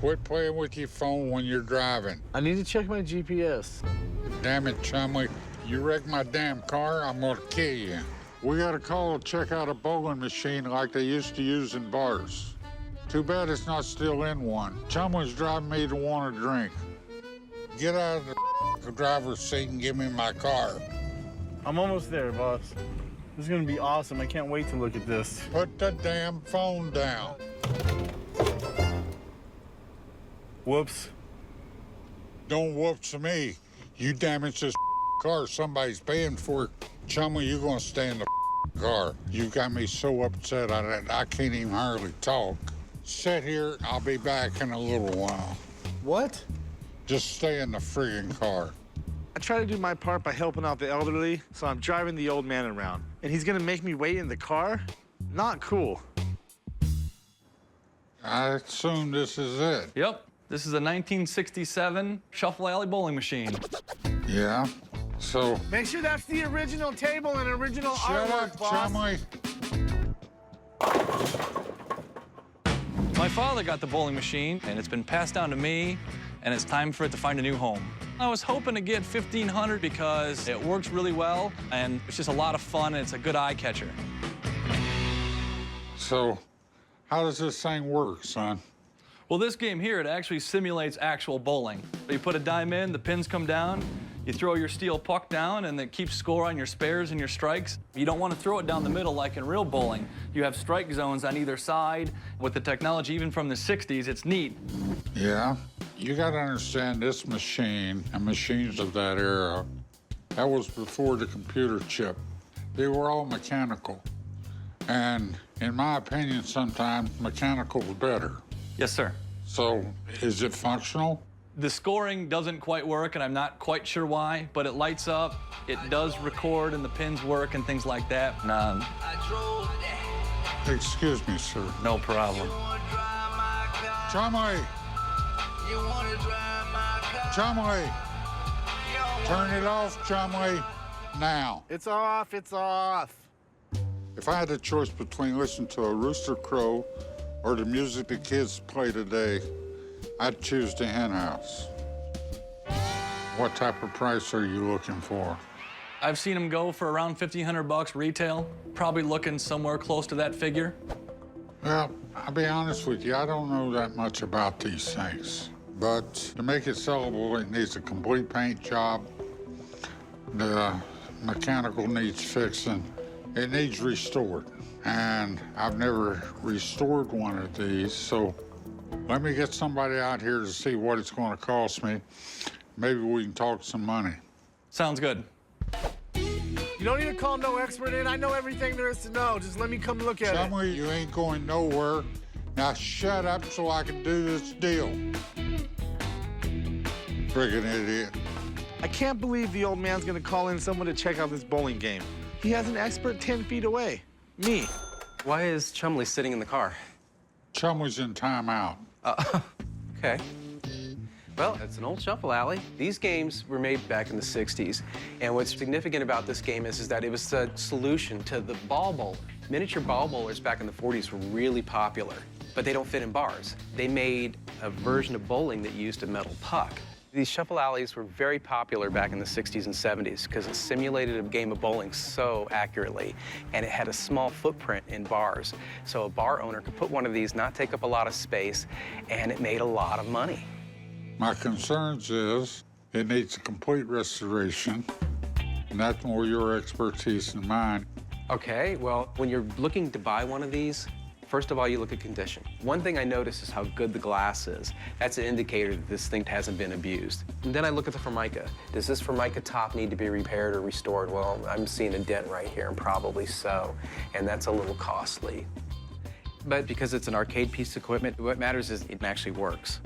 Quit playing with your phone when you're driving. I need to check my GPS. Damn it, Chumlee. You wreck my damn car, I'm gonna kill you. We got a call to check out a bowling machine like they used to use in bars. Too bad it's not still in one. Chumlee's driving me to want a drink. Get out of the driver's seat and give me my car. I'm almost there, boss. This is gonna be awesome. I can't wait to look at this. Put the damn phone down. Whoops. Don't whoops me. You damaged this car. Somebody's paying for it. Chumlee, you're gonna stay in the car. You got me so upset I can't even hardly talk. Sit here. I'll be back in a little while. What? Just stay in the friggin' car. I try to do my part by helping out the elderly, so I'm driving the old man around. And he's gonna make me wait in the car? Not cool. I assume this is it. Yep. This is a 1967 Shuffle Alley bowling machine. Yeah? So... Make sure that's the original table and original Shut artwork, up, boss. Chumlee. My father got the bowling machine, and it's been passed down to me, and it's time for it to find a new home. I was hoping to get 1,500 because it works really well, and it's just a lot of fun, and it's a good eye catcher. So, how does this thing work, son? Well, this game here, it actually simulates actual bowling. You put a dime in, the pins come down, you throw your steel puck down, and it keeps score on your spares and your strikes. You don't want to throw it down the middle like in real bowling. You have strike zones on either side. With the technology, even from the 60s, it's neat. Yeah? You gotta understand this machine and machines of that era, that was before the computer chip. They were all mechanical. And in my opinion, sometimes mechanical is better. Yes, sir. So, is it functional? The scoring doesn't quite work, and I'm not quite sure why, but it lights up, it does record, and the pins work and things like that. Excuse me, sir. No problem. Chumlee! Chumlee! Turn it off, Chumlee, now. It's off, it's off. If I had a choice between listening to a rooster crow or the music the kids play today, I'd choose the hen house. What type of price are you looking for? I've seen them go for around $1,500 retail, probably looking somewhere close to that figure. Well, I'll be honest with you, I don't know that much about these things. But to make it sellable, it needs a complete paint job. The mechanical needs fixing. It needs restored. And I've never restored one of these, so let me get somebody out here to see what it's going to cost me. Maybe we can talk some money. Sounds good. You don't need to call no expert in. I know everything there is to know. Just let me come look at it. Chumlee, you ain't going nowhere. Now shut up so I can do this deal. Friggin' idiot. I can't believe the old man's gonna call in someone to check out this bowling game. He has an expert 10 feet away. Me. Why is Chumlee sitting in the car? Chumlee's in timeout. Okay. Well, it's an old Shuffle Alley. These games were made back in the 60s. And what's significant about this game is that it was the solution to the ball bowler. Miniature ball bowlers back in the 40s were really popular, but they don't fit in bars. They made a version of bowling that used a metal puck. These Shuffle Alleys were very popular back in the 60s and 70s because it simulated a game of bowling so accurately, and it had a small footprint in bars. So a bar owner could put one of these, not take up a lot of space, and it made a lot of money. My concerns is it needs a complete restoration, and that's more your expertise than mine. Okay, well, when you're looking to buy one of these, first of all, you look at condition. One thing I notice is how good the glass is. That's an indicator that this thing hasn't been abused. And then I look at the Formica. Does this Formica top need to be repaired or restored? Well, I'm seeing a dent right here, and probably so, and that's a little costly. But because it's an arcade piece of equipment, what matters is it actually works.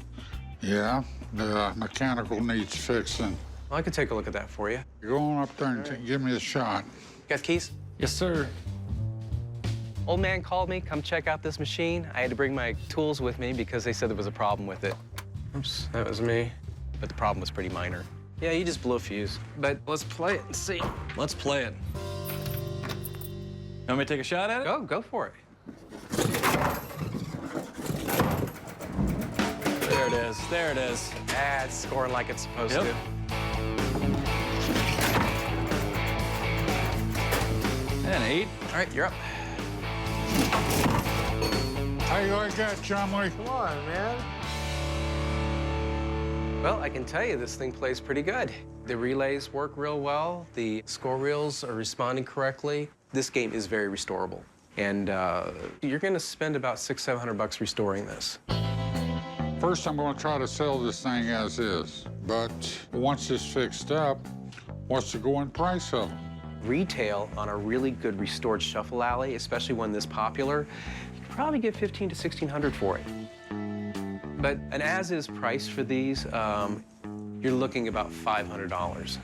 Yeah, the mechanical needs fixing. Well, I could take a look at that for you. Go on up there and give me a shot. Got the keys? Yes, sir. Old man called me, come check out this machine. I had to bring my tools with me because they said there was a problem with it. Oops, that was me. But the problem was pretty minor. Yeah, you just blew a fuse. But let's play it and see. Let's play it. Want me to take a shot at it? Go for it. There it is. There it is. Ah, it's scoring like it's supposed Yep. to. And 8. All right, you're up. How you like that, Chumlee? Come on, man. Well, I can tell you this thing plays pretty good. The relays work real well. The score reels are responding correctly. This game is very restorable. And you're going to spend about $600-700 restoring this. First, I'm going to try to sell this thing as is. But once it's fixed up, what's the going price of it? Retail on a really good restored shuffle alley, especially one this popular, you could probably get $1,500 to $1,600 for it. But an as-is price for these, you're looking about $500.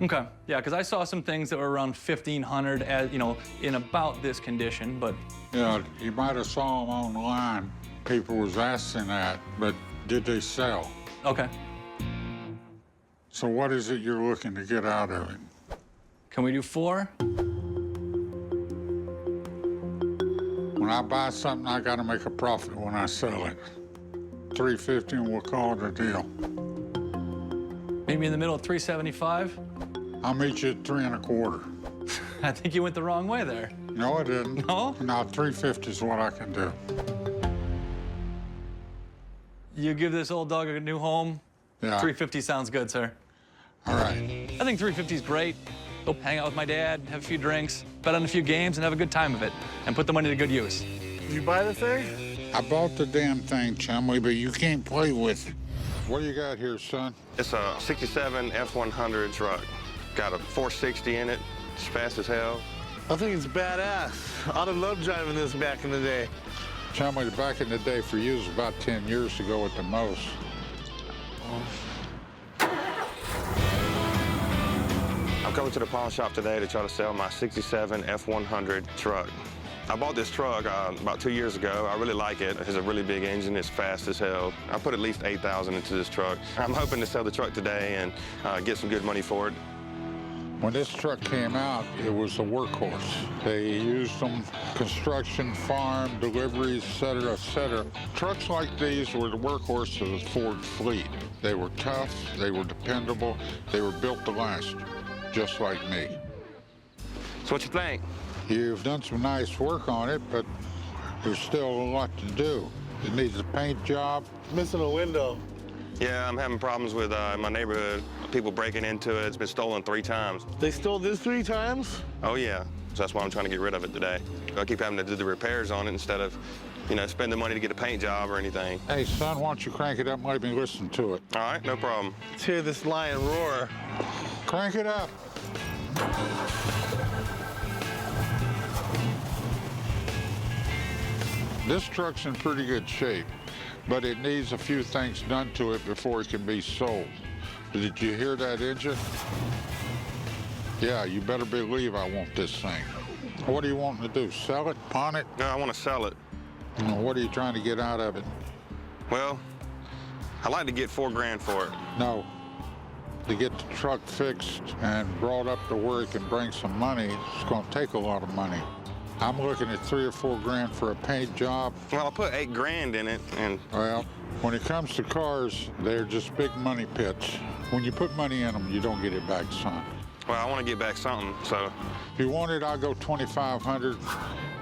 Okay. Yeah, because I saw some things that were around 1,500, as you know, in about this condition, but Yeah, you might have saw them online. People was asking that, but did they sell? okay. So what is it you're looking to get out of it? Can we do 4? When I buy something, I got to make a profit when I sell it. $350 and we'll call it a deal. Meet me in the middle at 375. I'll meet you at 3 1/4. I think you went the wrong way there. No, I didn't. No? No, 350 is what I can do. You give this old dog a new home. Yeah. 350 sounds good, sir. All right. I think 350 is great. Go hang out with my dad, have a few drinks, bet on a few games, and have a good time of it, and put the money to good use. Did you buy the thing? I bought the damn thing, Chumlee, but you can't play with it. What do you got here, son? It's a 67 F100 truck. Got a 460 in it. It's fast as hell. I think it's badass. I'd have loved driving this back in the day. Chumlee, back in the day for you was about 10 years ago at the most. I'm coming to the pawn shop today to try to sell my 67 F100 truck. I bought this truck about 2 years ago. I really like it. It has a really big engine. It's fast as hell. I put at least $8,000 into this truck. I'm hoping to sell the truck today and get some good money for it. When this truck came out, it was a workhorse. They used them construction, farm, deliveries, et cetera, et cetera. Trucks like these were the workhorse of the Ford fleet. They were tough, they were dependable, they were built to last, just like me. So what you think? You've done some nice work on it, but there's still a lot to do. It needs a paint job. Missing a window. Yeah, I'm having problems with my neighborhood. People breaking into it. It's been stolen 3 times. They stole this 3 times? Oh, yeah. So that's why I'm trying to get rid of it today. I keep having to do the repairs on it instead of, you know, spending money to get a paint job or anything. Hey, son, why don't you crank it up and let me listen to it? All right, no problem. Let's hear this lion roar. Crank it up. This truck's in pretty good shape, but it needs a few things done to it before it can be sold. Did you hear that engine? Yeah, you better believe I want this thing. What are you wanting to do, sell it, pawn it? No, I want to sell it. What are you trying to get out of it? Well, I'd like to get $4 grand for it. No. To get the truck fixed and brought up to where it can bring some money, it's going to take a lot of money. I'm looking at $3 or $4 grand for a paint job. Well, I put $8 grand in it, and Well, when it comes to cars, they're just big money pits. When you put money in them, you don't get it back, son. well, I want to get back something, so If you want it, I'll go $2,500,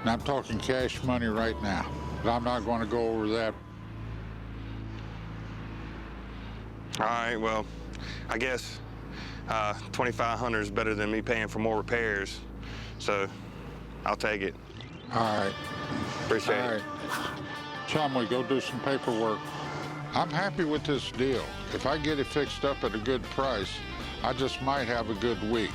and I'm talking cash money right now. But I'm not going to go over that. all right, well, I guess $2,500 is better than me paying for more repairs, so I'll take it. All right. Appreciate All it. right. Chumlee, go do some paperwork. I'm happy with this deal. If I get it fixed up at a good price, I just might have a good week.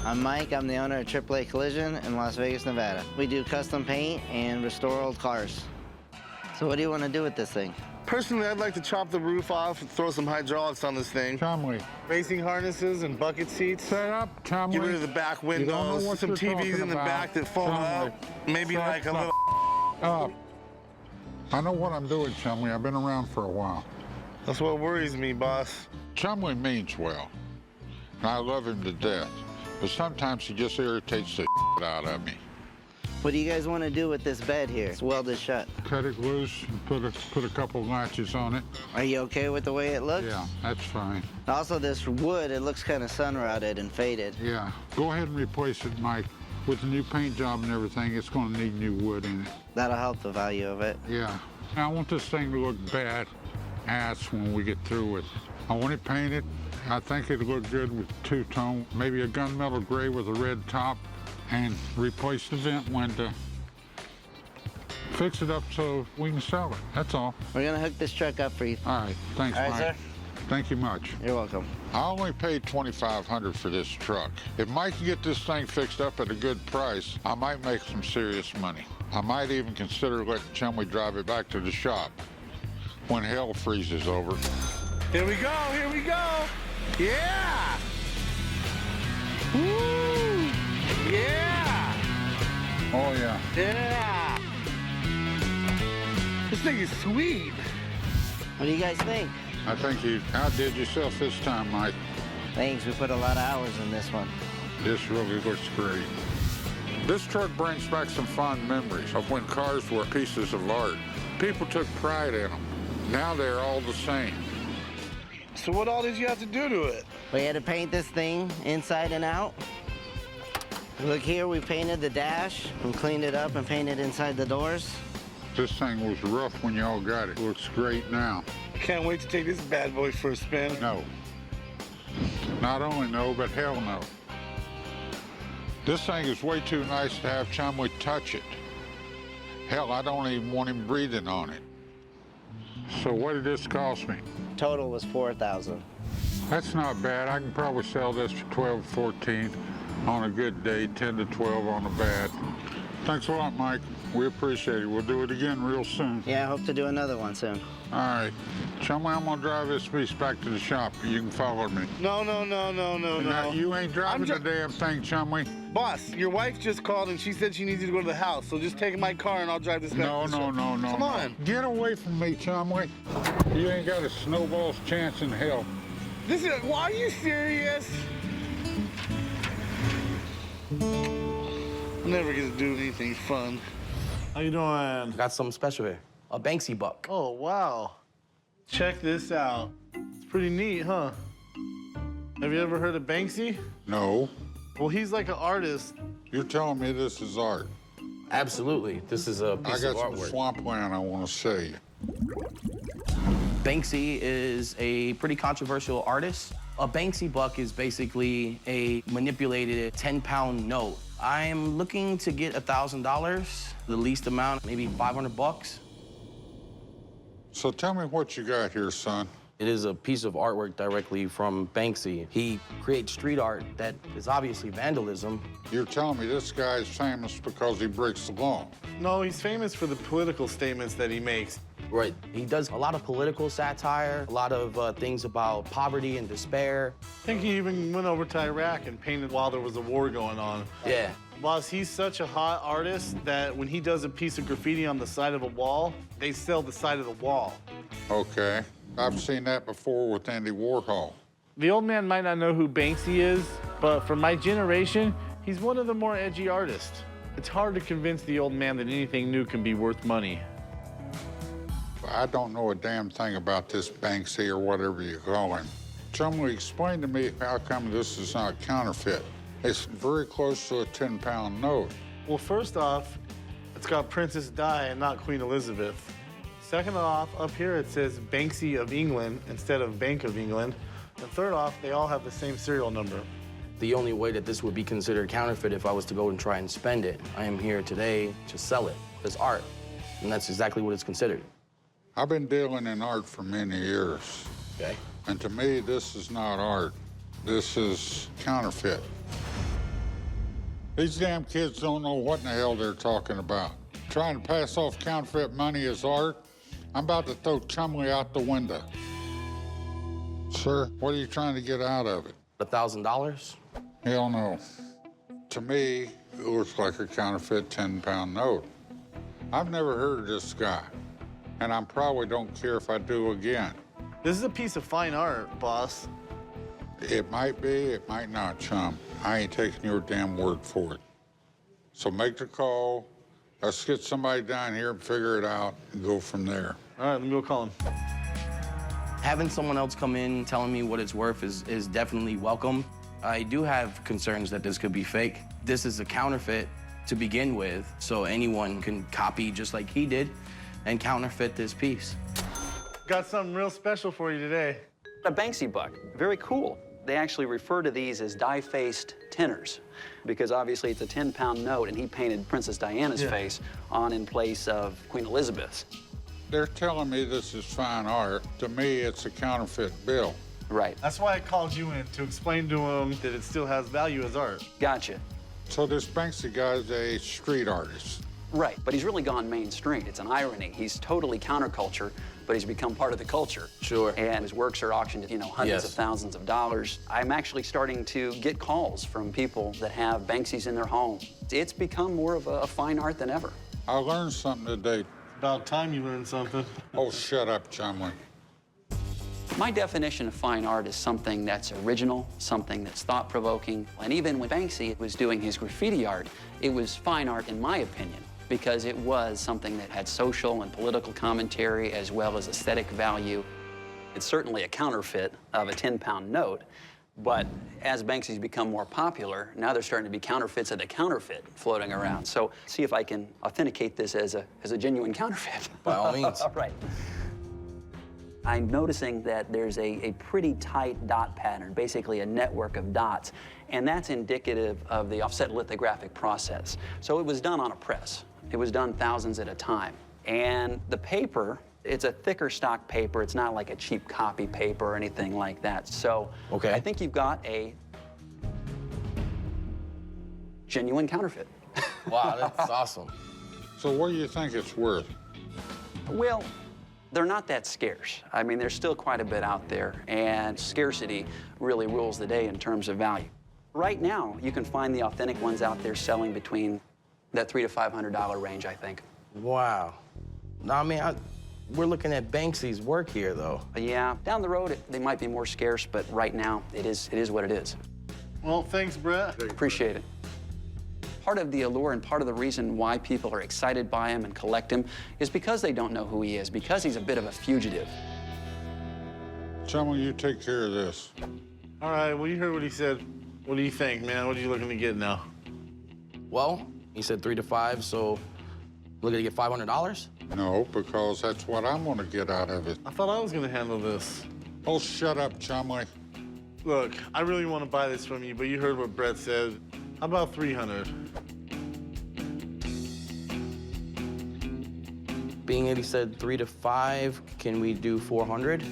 I'm Mike. I'm the owner of AAA Collision in Las Vegas, Nevada. We do custom paint and restore old cars. So what do you want to do with this thing? Personally, I'd like to chop the roof off and throw some hydraulics on this thing. Chumlee, Racing harnesses and bucket seats. set up, Chumlee. Get rid of the back You don't know windows, what some you're TVs talking in the about. back that fold Chumlee, up. Maybe set like a up. little Up. I know what I'm doing, Chumlee. I've been around for a while. That's what worries me, boss. Chumlee means well, and I love him to death. But sometimes he just irritates the out of me. What do you guys want to do with this bed here? It's welded shut. Cut it loose and put a couple latches on it. Are you okay with the way it looks? Yeah, that's fine. Also, this wood, it looks kind of sun-rotted and faded. Yeah, go ahead and replace it, Mike. With the new paint job and everything, it's gonna need new wood in it. That'll help the value of it. Yeah. I want this thing to look bad ass when we get through with it. I want it painted. I think it'll look good with two-tone, maybe a gunmetal gray with a red top, and replace the vent window. Fix it up so we can sell it, that's all. We're gonna hook this truck up for you. All right, thanks, All right, Mike. sir. Thank you much. You're welcome. I only paid $2,500 for this truck. If Mike can get this thing fixed up at a good price, I might make some serious money. I might even consider letting Chumlee drive it back to the shop when hell freezes over. Here we go, here we go. Yeah! Woo! Yeah! Oh, yeah. Yeah! This thing is sweet. What do you guys think? I think you outdid yourself this time, Mike. Thanks, we put a lot of hours in this one. This really looks great. This truck brings back some fond memories of when cars were pieces of art. People took pride in them. Now they're all the same. So what all did you have to do to it? We had to paint this thing inside and out. Look here, we painted the dash and cleaned it up and painted inside the doors. This thing was rough when y'all got it. Looks great now. Can't wait to take this bad boy for a spin. No. Not only no, but hell no. This thing is way too nice to have Chumlee touch it. Hell, I don't even want him breathing on it. So what did this cost me? Total was $4,000. That's not bad. I can probably sell this for 12, 14 on a good day, 10 to 12 on a bad. Thanks a lot, Mike. We appreciate it. We'll do it again real soon. Yeah, I hope to do another one soon. All right. Chumlee, I'm gonna drive this piece back to the shop. You can follow me. No. Now, you ain't driving the damn thing, Chumlee. Boss, your wife just called and she said she needs you to go to the house, so just take my car and I'll drive this back No. to the shop. Come on. Get away from me, Chumlee. You ain't got a snowball's chance in hell. Why are you serious? I'm never gonna do anything fun. How you doing? Got something special here. A Banksy buck. Oh, wow. Check this out. It's pretty neat, huh? Have you ever heard of Banksy? No. Well, he's like an artist. You're telling me this is art. Absolutely. This is a I piece got of some artwork. swampland I want to show you. Banksy is a pretty controversial artist. A Banksy buck is basically a manipulated 10-pound note. I'm looking to get $1,000, the least amount, maybe 500 bucks. So tell me what you got here, son. It is a piece of artwork directly from Banksy. He creates street art that is obviously vandalism. You're telling me this guy's famous because he breaks the law. No, he's famous for the political statements that he makes. Right. He does a lot of political satire, a lot of things about poverty and despair. I think he even went over to Iraq and painted while there was a war going on. Yeah. Boss, he's such a hot artist that when he does a piece of graffiti on the side of a wall, they sell the side of the wall. Okay. I've seen that before with Andy Warhol. The old man might not know who Banksy is, but for my generation, he's one of the more edgy artists. It's hard to convince the old man that anything new can be worth money. I don't know a damn thing about this Banksy or whatever you call him. Chumlee, explain to me how come this is not counterfeit. It's very close to a 10-pound note. Well, first off, it's got Princess Di and not Queen Elizabeth. Second off, up here it says Banksy of England instead of Bank of England. And third off, they all have the same serial number. The only way that this would be considered counterfeit if I was to go and try and spend it. I am here today to sell it as art, and that's exactly what it's considered. I've been dealing in art for many years. Okay. And to me, this is not art. This is counterfeit. These damn kids don't know what in the hell they're talking about. Trying to pass off counterfeit money as art? I'm about to throw Chumlee out the window. Sir, what are you trying to get out of it? $1,000? Hell no. To me, it looks like a counterfeit 10-pound note. I've never heard of this guy, and I probably don't care if I do again. This is a piece of fine art, boss. It might be, it might not, chum. I ain't taking your damn word for it. So make the call, Let's get somebody down here and figure it out and go from there. All right, let me go call him. Having someone else come in telling me what it's worth is definitely welcome. I do have concerns that this could be fake. This is a counterfeit to begin with, so anyone can copy just like he did and counterfeit this piece. Got something real special for you today. A Banksy buck, very cool. They actually refer to these as die-faced tenors because obviously it's a 10-pound note and he painted Princess Diana's face on in place of Queen Elizabeth's. They're telling me this is fine art. To me, it's a counterfeit bill. Right. That's why I called you in, to explain to him that it still has value as art. Gotcha. So this Banksy guy's a street artist. Right, but he's really gone mainstream. It's an irony. He's totally counterculture, but he's become part of the culture. Sure. And his works are auctioned at, hundreds of thousands of dollars. I'm actually starting to get calls from people that have Banksys in their home. It's become more of a fine art than ever. I learned something today. About time you learned something. Oh, shut up, Chumlee. My definition of fine art is something that's original, something that's thought-provoking. And even when Banksy was doing his graffiti art, it was fine art, in my opinion, because it was something that had social and political commentary as well as aesthetic value. It's certainly a counterfeit of a 10-pound note, but as Banksy's become more popular, now there's starting to be counterfeits of the counterfeit floating around. So see if I can authenticate this as a genuine counterfeit. By all means. All right. I'm noticing that there's a pretty tight dot pattern, basically a network of dots, and that's indicative of the offset lithographic process. So it was done on a press. It was done thousands at a time. And the paper, it's a thicker stock paper. It's not like a cheap copy paper or anything like that. So Okay. I think you've got a genuine counterfeit. Wow, that's awesome. So what do you think it's worth? Well, they're not that scarce. I mean, there's still quite a bit out there, and scarcity really rules the day in terms of value. Right now, you can find the authentic ones out there selling between that $300 to $500 range, I think. Wow. No, I mean, we're looking at Banksy's work here, though. But yeah, down the road, they might be more scarce, but right now, it is what it is. Well, thanks, Brett. Appreciate it. Part of the allure and part of the reason why people are excited by him and collect him is because they don't know who he is, because he's a bit of a fugitive. Chumlee, you take care of this. All right, well, you heard what he said. What do you think, man? What are you looking to get now? Well, he said 3 to 5, so looking to get $500? No, because that's what I'm gonna get out of it. I thought I was gonna handle this. Oh, shut up, Chumlee. Look, I really want to buy this from you, but you heard what Brett said. How about 300? Being that he said 3 to 5, can we do 400?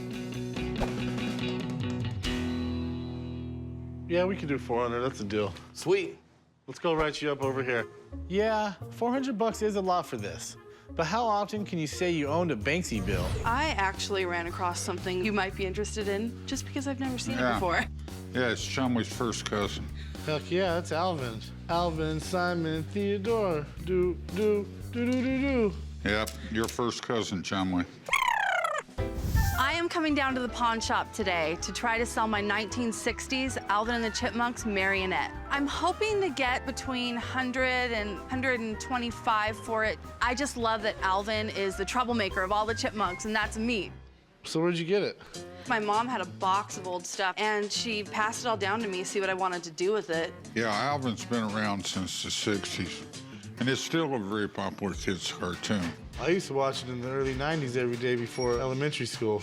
Yeah, we can do 400. That's a deal. Sweet. Let's go write you up over here. Yeah, 400 bucks is a lot for this. But how often can you say you owned a Banksy Bill? I actually ran across something you might be interested in, just because I've never seen it before. Yeah, it's Chumlee's first cousin. Heck yeah, that's Alvin. Alvin, Simon, Theodore. Do. Yep, your first cousin, Chumlee. I am coming down to the pawn shop today to try to sell my 1960s Alvin and the Chipmunks marionette. I'm hoping to get between 100 and 125 for it. I just love that Alvin is the troublemaker of all the chipmunks, and that's me. So where'd you get it? My mom had a box of old stuff, and she passed it all down to me to see what I wanted to do with it. Yeah, Alvin's been around since the 60s, and it's still a very popular kids' cartoon. I used to watch it in the early 90s every day before elementary school.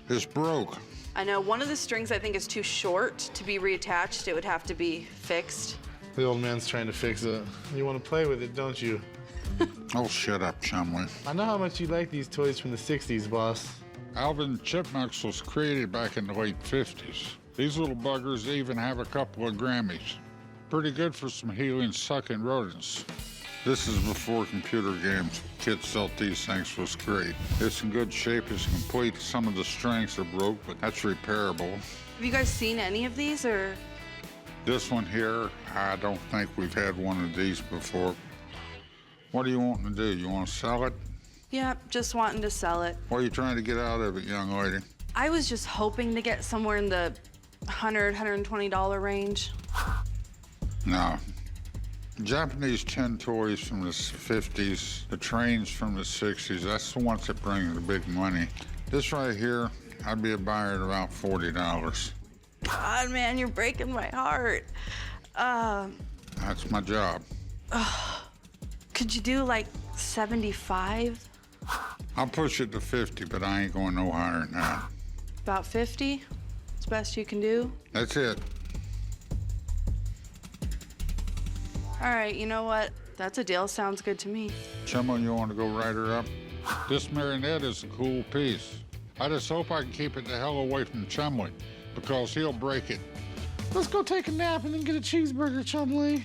It's broke. I know one of the strings I think is too short to be reattached. It would have to be fixed. The old man's trying to fix it. You want to play with it, don't you? Oh, shut up, Chumlee. I know how much you like these toys from the 60s, boss. Alvin Chipmunks was created back in the late 50s. These little buggers even have a couple of Grammys. Pretty good for some helium-sucking rodents. This is before computer games. Kids felt these things was great. It's in good shape, it's complete. Some of the strings are broke, but that's repairable. Have you guys seen any of these, or? This one here, I don't think we've had one of these before. What do you want to do? You want to sell it? Yeah, just wanting to sell it. What are you trying to get out of it, young lady? I was just hoping to get somewhere in the $100, $120 range. No. Japanese tin toys from the 50s, the trains from the 60s, that's the ones that bring the big money. This right here, I'd be a buyer at about $40. God, man, you're breaking my heart. That's my job. Could you do like 75? I'll push it to 50, but I ain't going no higher than that. About 50? It's best you can do? That's it. All right, you know what? That's a deal. Sounds good to me. Chumlee, you want to go right her up? This marionette is a cool piece. I just hope I can keep it the hell away from Chumlee, because he'll break it. Let's go take a nap and then get a cheeseburger, Chumlee.